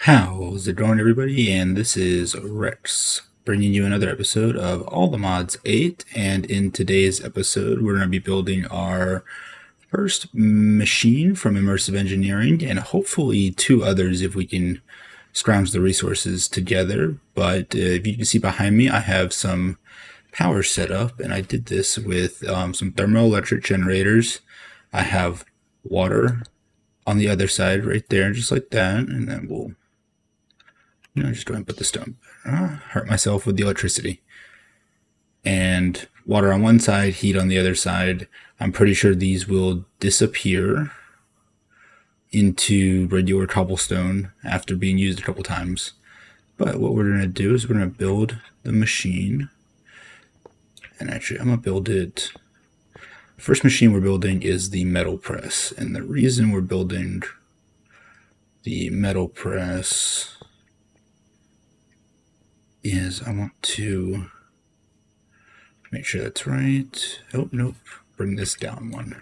How's it going, everybody? And this is Rex bringing you another episode of All the Mods 8. And in today's episode, we're going to be building our first machine from Immersive Engineering and hopefully two others if we can scrounge the resources together. But if you can see behind me, I have some power set up, and I did this with some thermoelectric generators. I have water on the other side right there, just like that, and then we'll just go ahead and put the stone. Hurt myself with the electricity. And water on one side, heat on the other side. I'm pretty sure these will disappear into regular cobblestone after being used a couple times. But what we're going to do is we're going to build the machine. And actually, I'm going to build it. The first machine we're building is the metal press. And the reason we're building the metal press is I want to make sure that's right. Oh, nope. Bring this down one.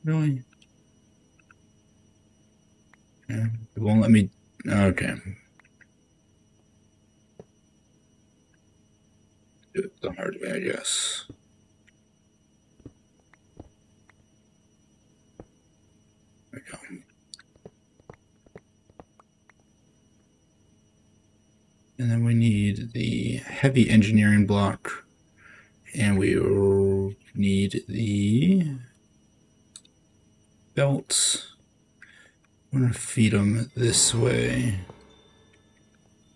Really? Yeah, it won't let me. Okay. Do it the hard way, I guess. There we go. And then we need the heavy engineering block, and we need the belts. I'm going to feed them this way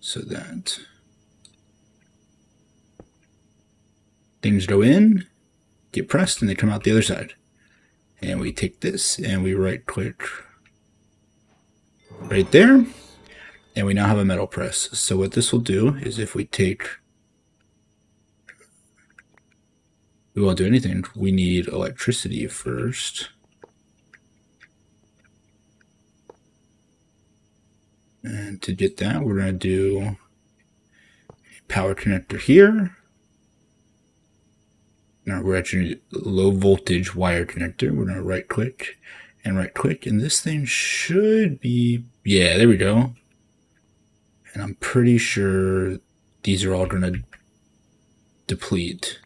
so that things go in, get pressed, and they come out the other side. And we take this and we right click right there, and we now have a metal press. So what this will do is if we take, we won't do anything. We need electricity first. And to get that, we're going to do a power connector here. Now we're actually low voltage wire connector. We're going to right click, and this thing should be, yeah, there we go. And I'm pretty sure these are all going to deplete.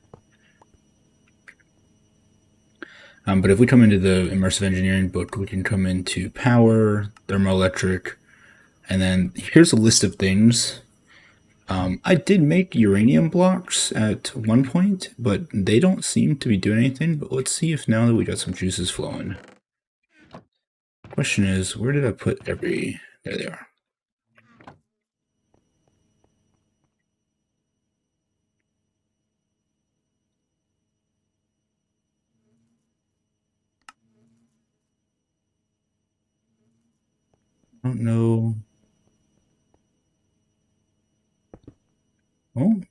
But if we come into the Immersive Engineering book, we can come into power, thermoelectric, and then here's a list of things. I did make uranium blocks at one point, but they don't seem to be doing anything. But let's see if now that we got some juices flowing. Question is, where did I put every... There they are. I don't know. Oh.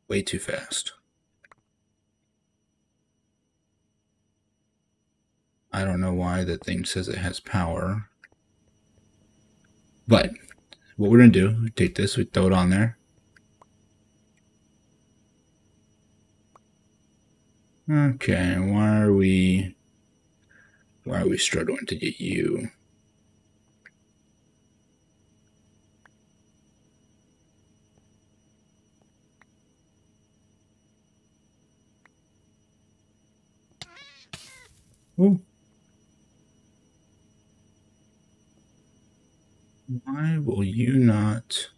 Way too fast. I don't know why that thing says it has power. But what we're going to do, we take this, we throw it on there. Okay, why are we struggling to get you? Ooh. Why will you not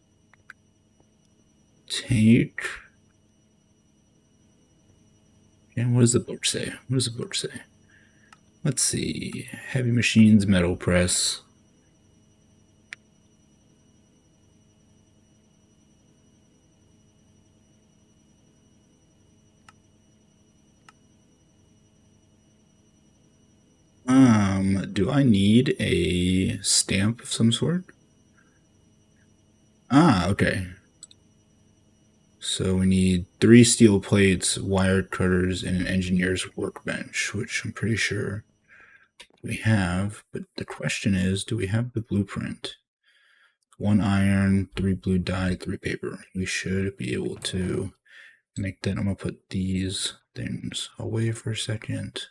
take... And what does the book say? What does the book say? Let's see. Heavy machines, metal press. Do I need a stamp of some sort? Ah, okay. So we need 3 steel plates, wire cutters, and an engineer's workbench, which I'm pretty sure we have. But the question is, do we have the blueprint? 1 iron, 3 blue dye, 3 paper. We should be able to make that. I'm going to put these things away for a second.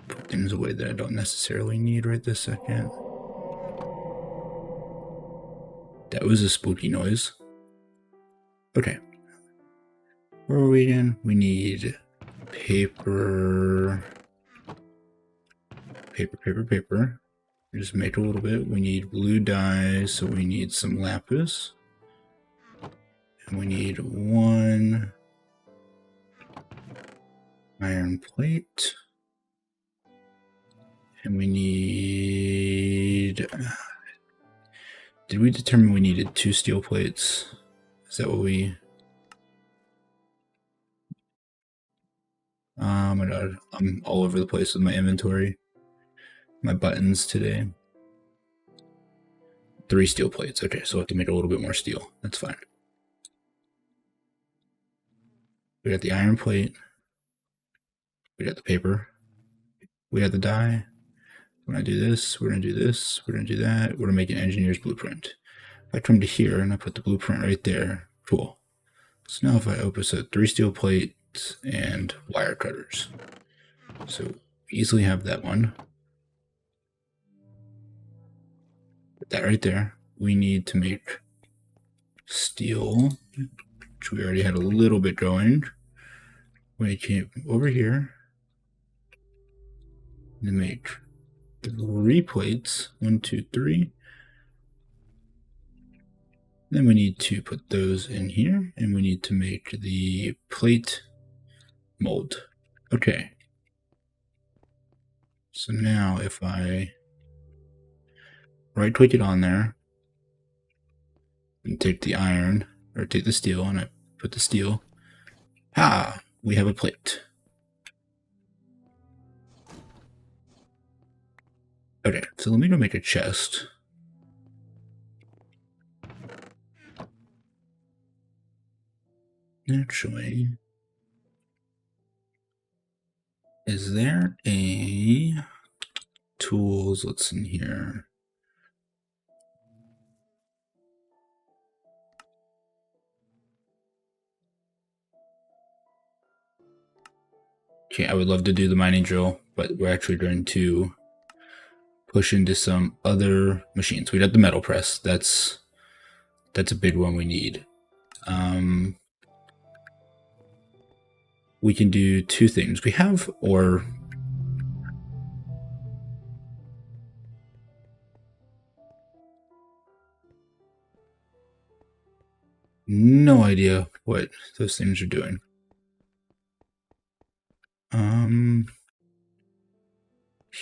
Put things away that I don't necessarily need right this second. That was a spooky noise. Okay. Where are we again? We need paper. Paper. Just make a little bit. We need blue dye, so we need some lapis. And we need 1 iron plate. And we need... Did we determine we needed 2 steel plates? Is that what we... Oh my god, I'm all over the place with my inventory. My buttons today. 3 steel plates. Okay, so I have to make a little bit more steel. That's fine. We got the iron plate. We got the paper. We got the dye. We're going to do this. We're going to do this. We're going to do that. We're going to make an engineer's blueprint. If I come to here and I put the blueprint right there, cool. So now if I open, so 3 steel plates and wire cutters. So easily have that one. Put that right there. We need to make steel, which we already had a little bit going. We came over here to make 3 plates. 1, 2, 3. Then we need to put those in here, and we need to make the plate mold. Okay. So now if I right click it on there and take the iron, or take the steel, and I put the steel, we have a plate. Okay, so let me go make a chest. Actually, is there a tools? What's in here? Okay, I would love to do the mining drill, but we're actually going to push into some other machines. We got the metal press. That's a big one we need. We can do 2 things. We have ore. No idea what those things are doing.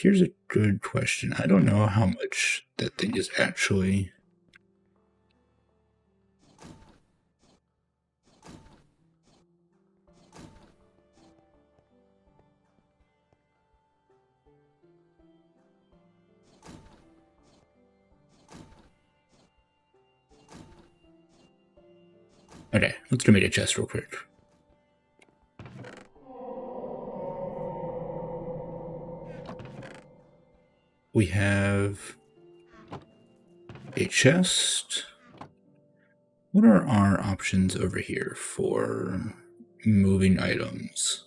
Here's a good question. I don't know how much that thing is actually. Okay, let's go make a chest real quick. We have a chest. What are our options over here for moving items?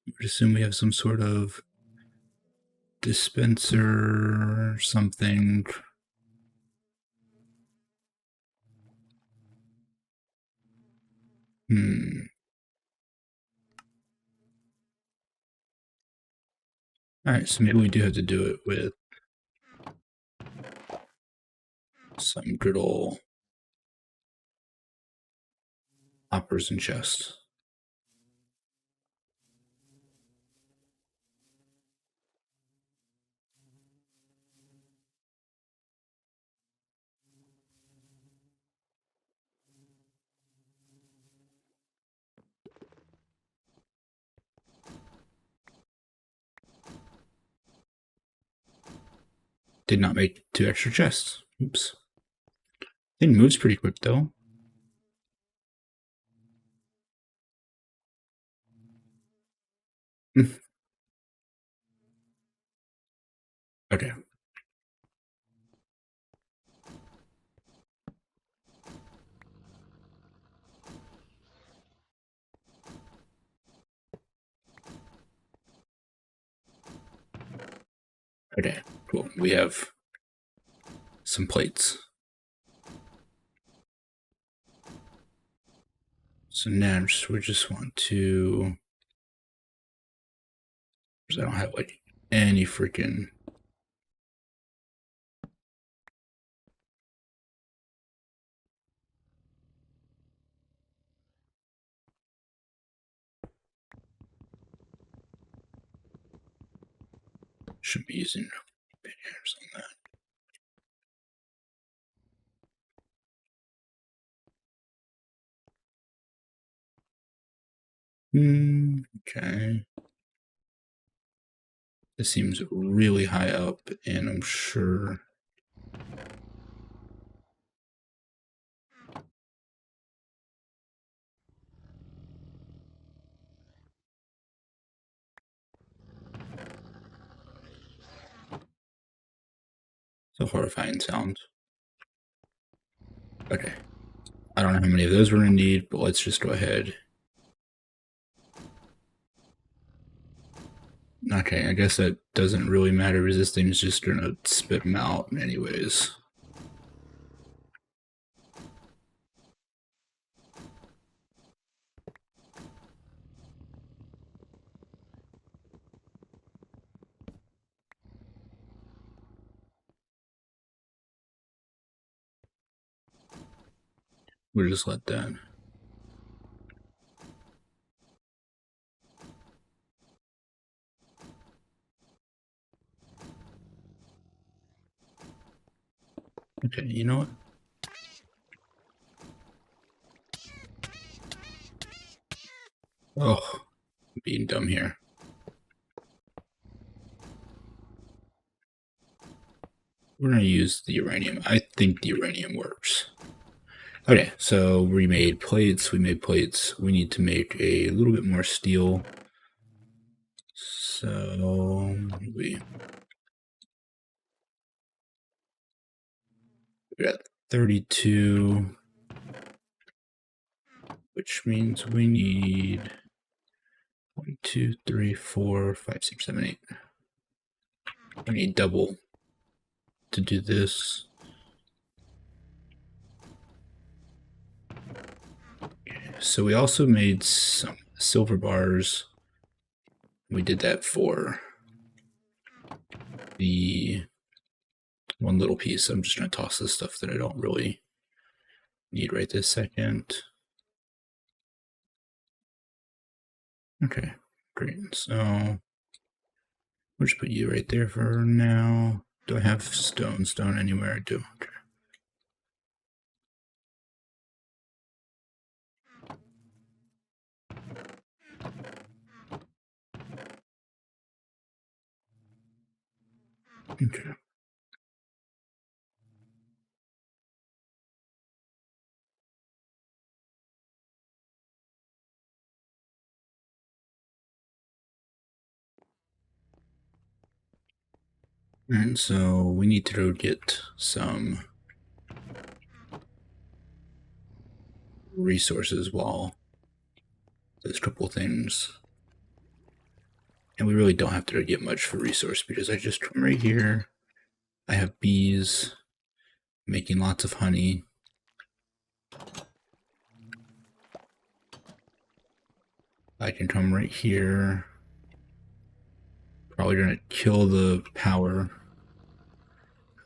I would assume we have some sort of dispenser or something. Alright, so maybe we do have to do it with some good old hoppers and chests. did not make 2 extra chests. Oops. Thing moves pretty quick though. Okay. Okay, cool. We have some plates. So now we just want to, because I don't have like any freaking should be using pictures on that. Okay. This seems really high up, and I'm sure. It's a horrifying sound. Okay. I don't know how many of those we're going to need, but let's just go ahead. Okay, I guess that doesn't really matter because this thing's just going to spit them out anyways. We'll just let that. Okay, you know what? Oh, I'm being dumb here. We're going to use the uranium. I think the uranium works. Okay, so we made plates. We made plates. We need to make a little bit more steel. So we got 32, which means we need 1, 2, 3, 4, 5, 6, 7, 8. I need double to do this. So we also made some silver bars. We did that for the one little piece. I'm just going to toss this stuff that I don't really need right this second. Okay, great. So we'll just put you right there for now. Do I have stone? Stone anywhere? I do. Okay. Okay. And so we need to go get some resources while there's a couple of things. And we really don't have to get much for resource because I just come right here. I have bees making lots of honey. I can come right here. Probably gonna kill the power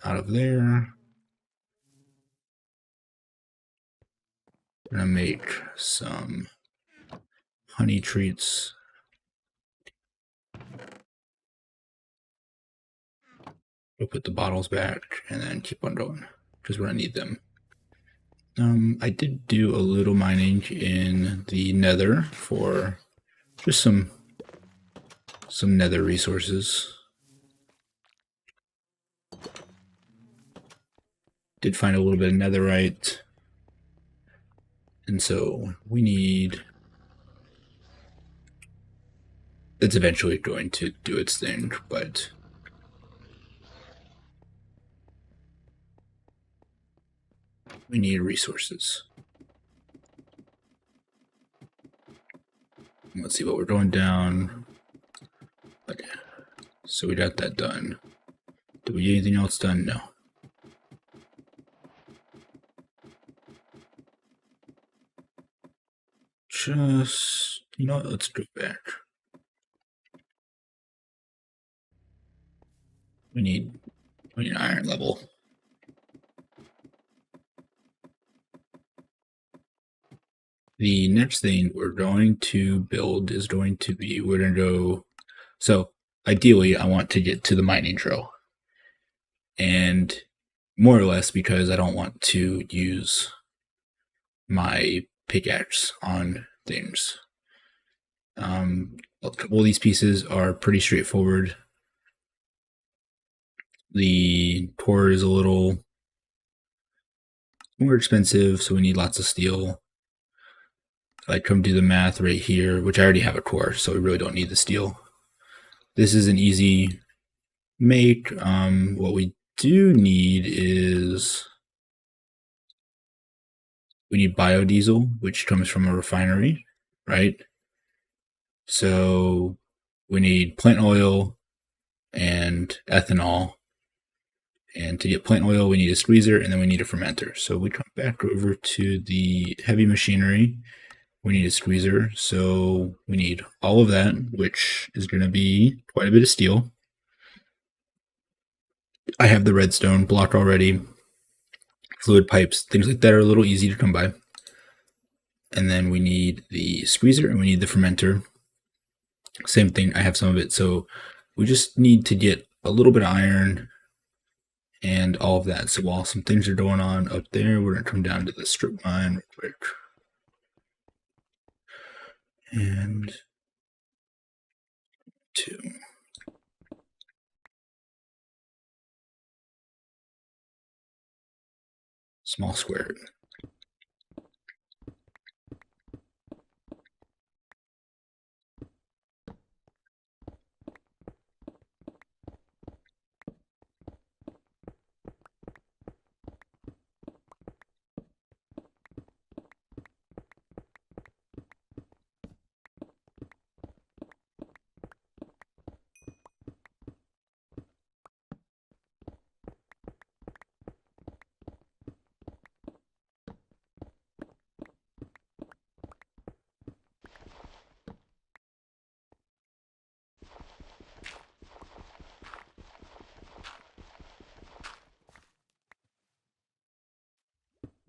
out of there. Gonna make some honey treats. We'll put the bottles back and then keep on going because we're gonna need them. I did do a little mining in the nether for just some nether resources. Did find a little bit of netherite. And so we need... It's eventually going to do its thing, but... we need resources. Let's see what we're going down. Okay. So we got that done. Did we get anything else done? No. Just, you know what, let's go back. We need iron level. The next thing we're going to build is going to be, we're going to go, so ideally I want to get to the mining drill. And more or less because I don't want to use my pickaxe on things. A couple of these pieces are pretty straightforward. The core is a little more expensive, so we need lots of steel. I come do the math right here, which I already have a core, so we really don't need the steel. This is an easy make. What we do need is we need biodiesel, which comes from a refinery, right? So we need plant oil and ethanol. And to get plant oil, we need a squeezer, and then we need a fermenter. So we come back over to the heavy machinery. We need a squeezer, so we need all of that, which is going to be quite a bit of steel. I have the redstone block already. Fluid pipes, things like that are a little easy to come by. And then we need the squeezer and we need the fermenter. Same thing, I have some of it. So we just need to get a little bit of iron and all of that. So while some things are going on up there, we're going to come down to the strip mine real quick. And 2. Small square.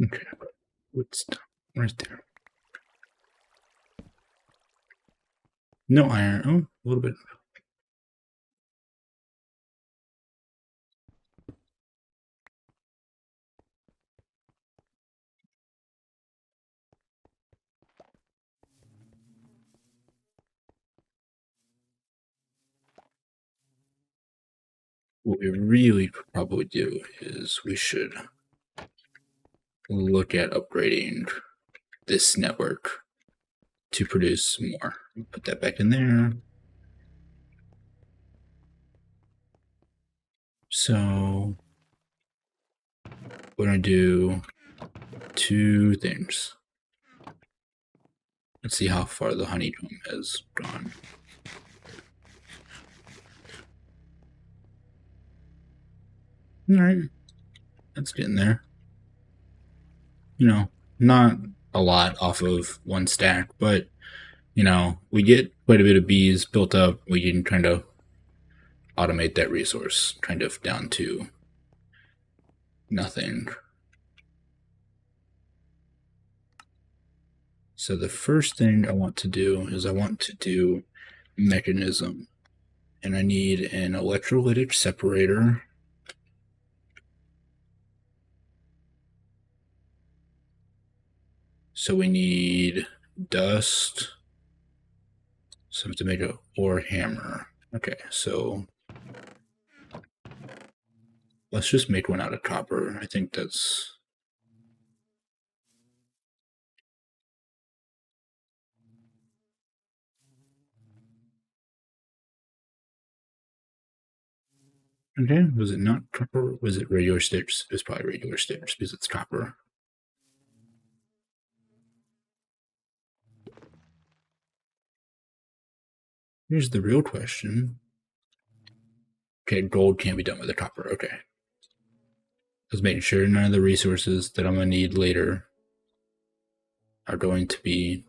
Okay, what's right there? No iron. Oh, a little bit. What we really probably do is we should look at upgrading this network to produce more. Put that back in there. So we're going to do 2 things. Let's see how far the honeycomb has gone. All right, that's getting there. You know, not a lot off of 1 stack, but you know, we get quite a bit of bees built up. We can kind of automate that resource kind of down to nothing. So the first thing I want to do is I want to do mechanism, and I need an electrolytic separator. So we need dust. So I have to make a ore hammer. Okay, so Let's just make one out of copper. I think that's... Okay, was it not copper? Was it regular sticks? It was probably regular sticks because it's copper. Here's the real question. Okay, gold can't be done with the copper. Okay. I was making sure none of the resources that I'm going to need later are going to be...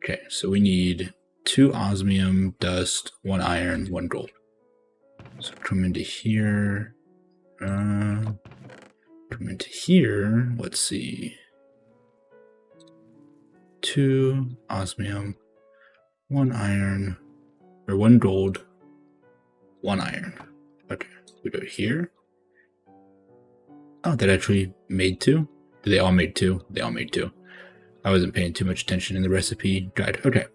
Okay, so we need 2 osmium, dust, 1 iron, 1 gold. So come into here. Come into here. Let's see. 2 osmium, 1 iron, or 1 gold, 1 iron. Okay, we go here. Oh, that actually made 2? They all made 2? They all made 2. I wasn't paying too much attention in the recipe guide. Okay.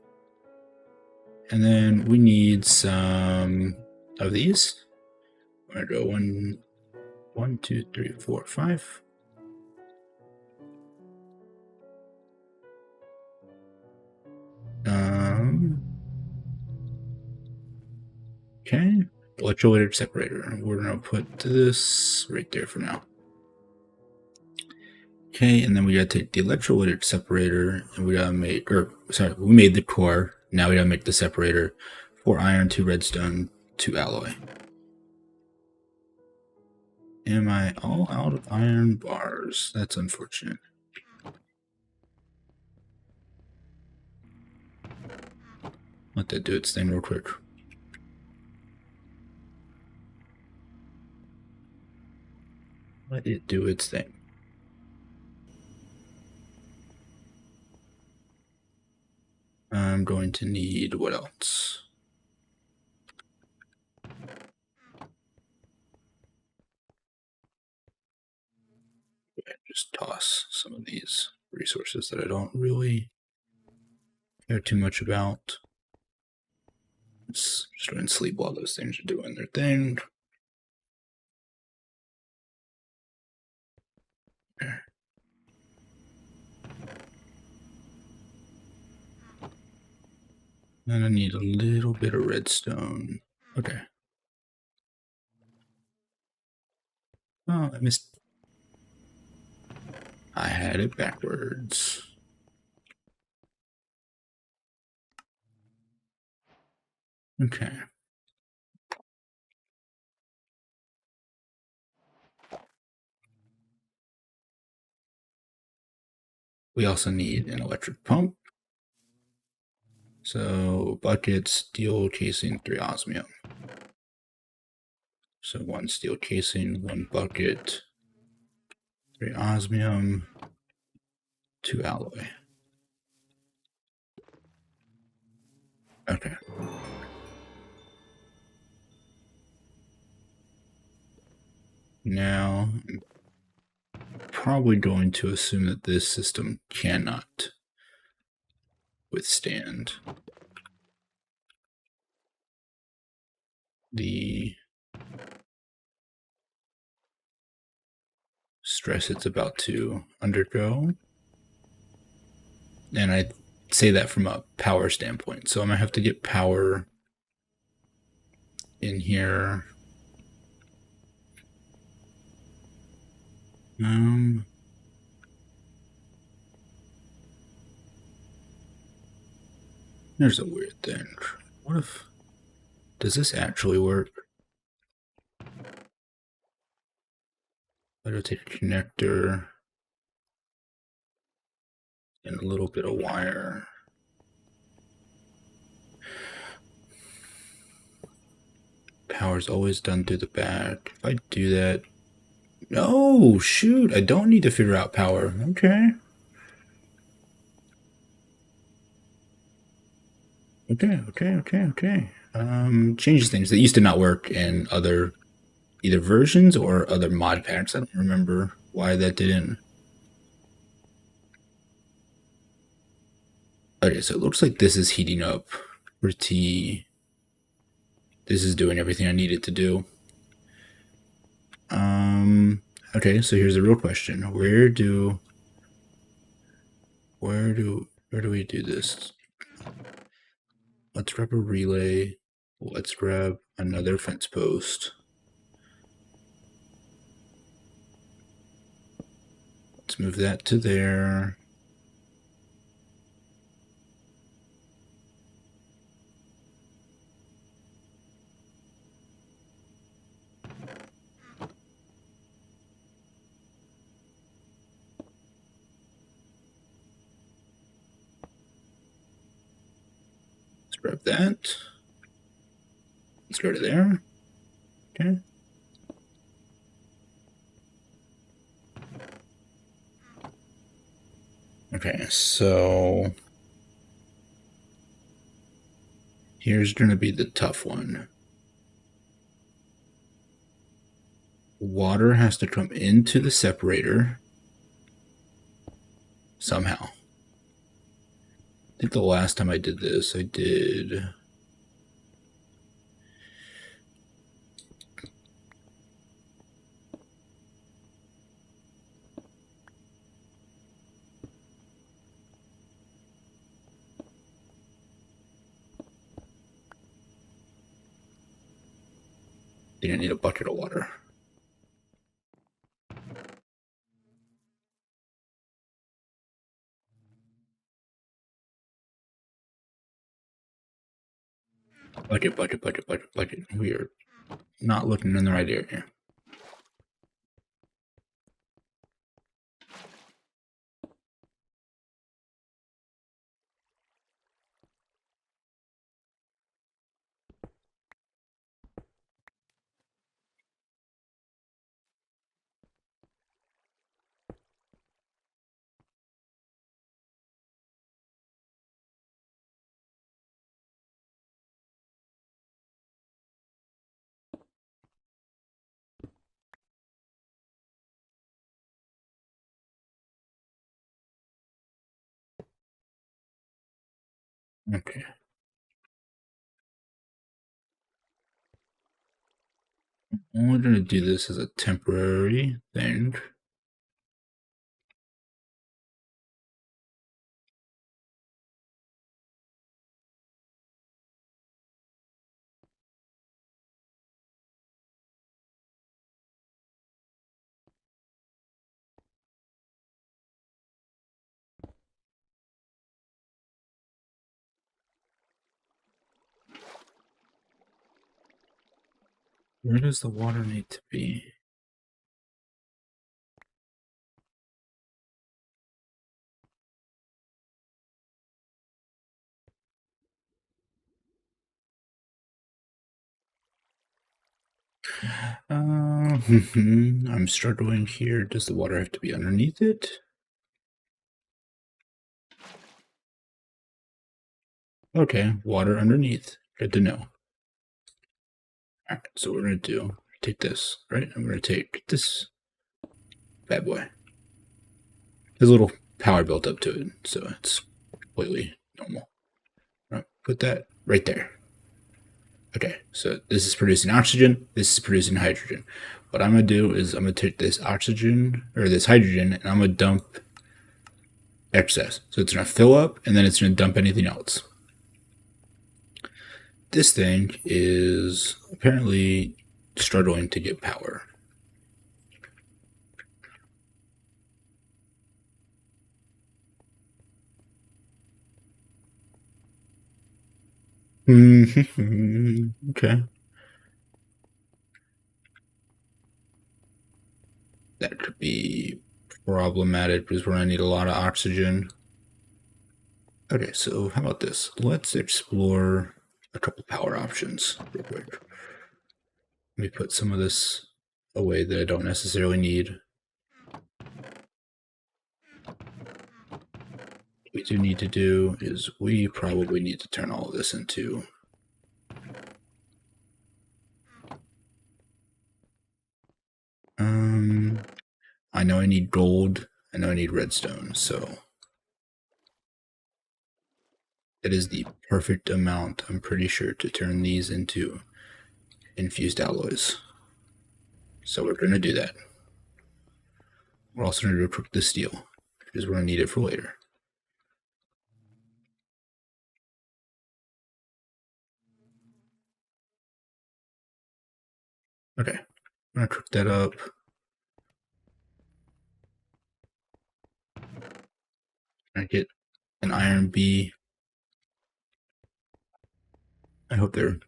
And then we need some of these. I'm gonna go 1, 2, 3, 4, 5. Okay. Electrolytic separator. We're gonna put this right there for now. Okay, and then we gotta take the electrolytic separator and we gotta make, we made the core. Now we gotta make the separator. 4 iron, 2 redstone, 2 alloy. Am I all out of iron bars? That's unfortunate. Let that do its thing real quick. Let it do its thing. I'm going to need what else? Just toss some of these resources that I don't really care too much about. Let's just go and sleep while those things are doing their thing. There. And I need a little bit of redstone. Okay. Oh, I missed. I had it backwards. Okay. We also need an electric pump. So bucket, steel casing, 3 osmium. So 1 steel casing, 1 bucket, 3 osmium, 2 alloy. Okay. Now, I'm probably going to assume that this system cannot withstand the stress it's about to undergo. And I say that from a power standpoint. So I'm going to have to get power in here. There's a weird thing. What if... Does this actually work? I gotta take a connector and a little bit of wire. Power's always done through the back. If I do that... No, shoot, I don't need to figure out power. Okay. Okay. Changes things that used to not work in other either versions or other mod packs. I don't remember why that didn't. Okay, so it looks like this is heating up pretty... This is doing everything I need it to do. Okay, so here's the real question. Where do we do this? Let's grab a relay. Let's grab another fence post. Let's move that to there. Let's grab that. Let's go to there. Okay. Okay, so here's going to be the tough one. Water has to come into the separator somehow. I think the last time I did this, I did. Didn't need a bucket of water. Bucket. We are not looking in the right area. Okay. We're going to do this as a temporary thing. Where does the water need to be? I'm struggling here. Does the water have to be underneath it? Okay, water underneath. Good to know. Alright, so what we're going to do, take this, right? I'm going to take this bad boy. There's a little power built up to it, so it's completely normal. Right, put that right there. Okay, so this is producing oxygen, this is producing hydrogen. What I'm going to do is I'm going to take this oxygen, or this hydrogen, and I'm going to dump excess. So it's going to fill up, and then it's going to dump anything else. This thing is apparently struggling to get power. Okay. That could be problematic because we're going to need a lot of oxygen. Okay, so how about this? Let's explore a couple power options real quick. Let me put some of this away that I don't necessarily need. What we do need to do is we probably need to turn all of this into I know I need gold, I know I need redstone, so it is the perfect amount, I'm pretty sure, to turn these into infused alloys. So we're going to do that. We're also going to cook the steel because we're going to need it for later. Okay, I'm going to cook that up. I get an iron B. I hope they're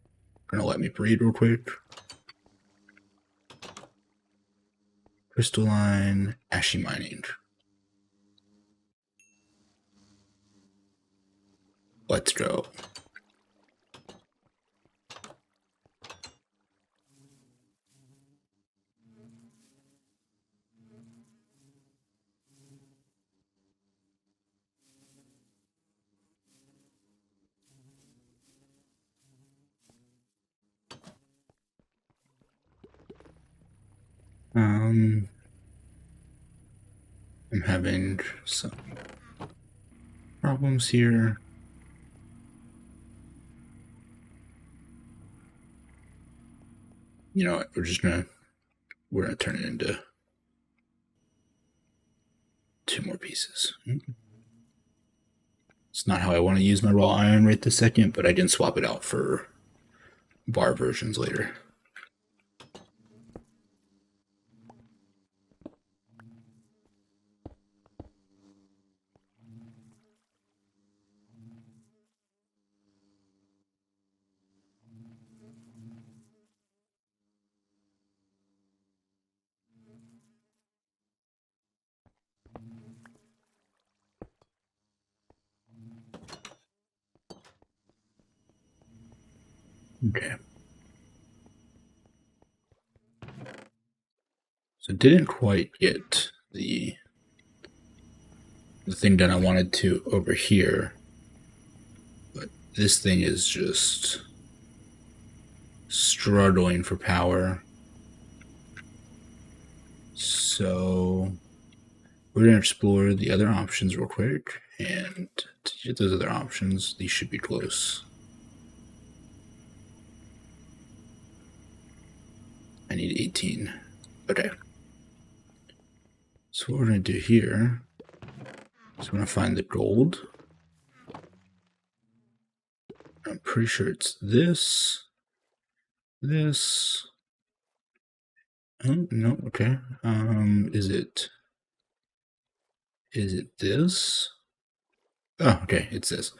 going to let me breed real quick. Crystalline, ashy mining. Let's go. I'm having some problems here. You know what? We're gonna turn it into 2 more pieces. It's not how I want to use my raw iron right this second, but I didn't swap it out for bar versions later. Okay. So didn't quite get the thing done I wanted to over here, but this thing is just struggling for power. So we're going to explore the other options real quick, and to get those other options, these should be close. I need 18. Okay. So what we're going to do here is we're going to find the gold. I'm pretty sure it's this. Oh, no, okay. Is it this? Oh, okay, it's this.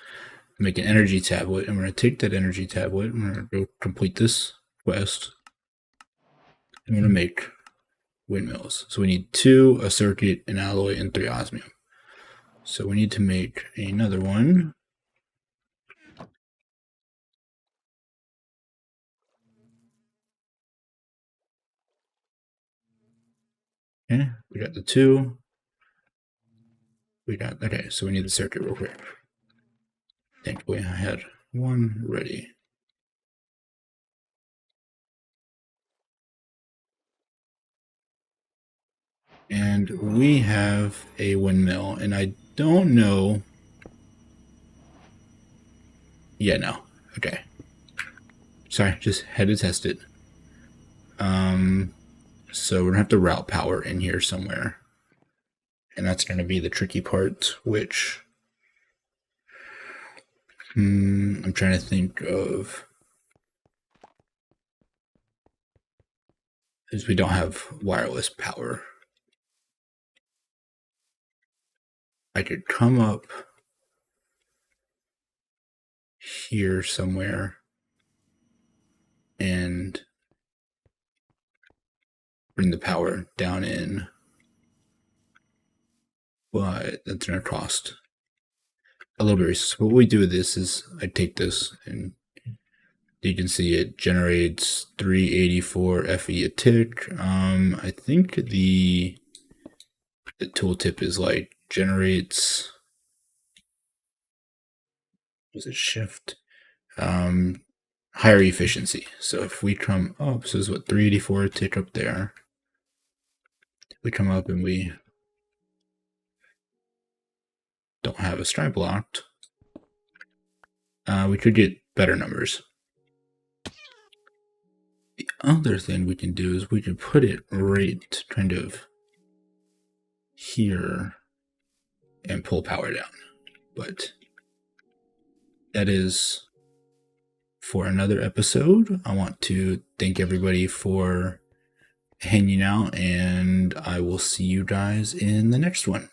Make an energy tablet, and we're gonna take that energy tablet, and we're gonna go complete this quest. I'm gonna make windmills. So we need 2, a circuit, an alloy, and 3 osmium. So we need to make another one. Okay, we got the 2. Okay, so we need the circuit real quick. Thankfully, I had 1 ready. And we have a windmill, and I don't know. Yeah, no. Okay. Sorry, just had to test it. So we're gonna have to route power in here somewhere. And that's gonna be the tricky part, which I'm trying to think of, is we don't have wireless power. I could come up here somewhere and bring the power down in, but that's gonna cost a little bit. So what we do with this is I take this, and you can see it generates 384 FE a tick. I think the tooltip is like generates, was it shift? Higher efficiency. So if we come up, so this is what 384 tick up there. We come up and we don't have a stripe locked. We could get better numbers. The other thing we can do is we can put it right kind of here and pull power down. But that is for another episode. I want to thank everybody for hanging out, and I will see you guys in the next one.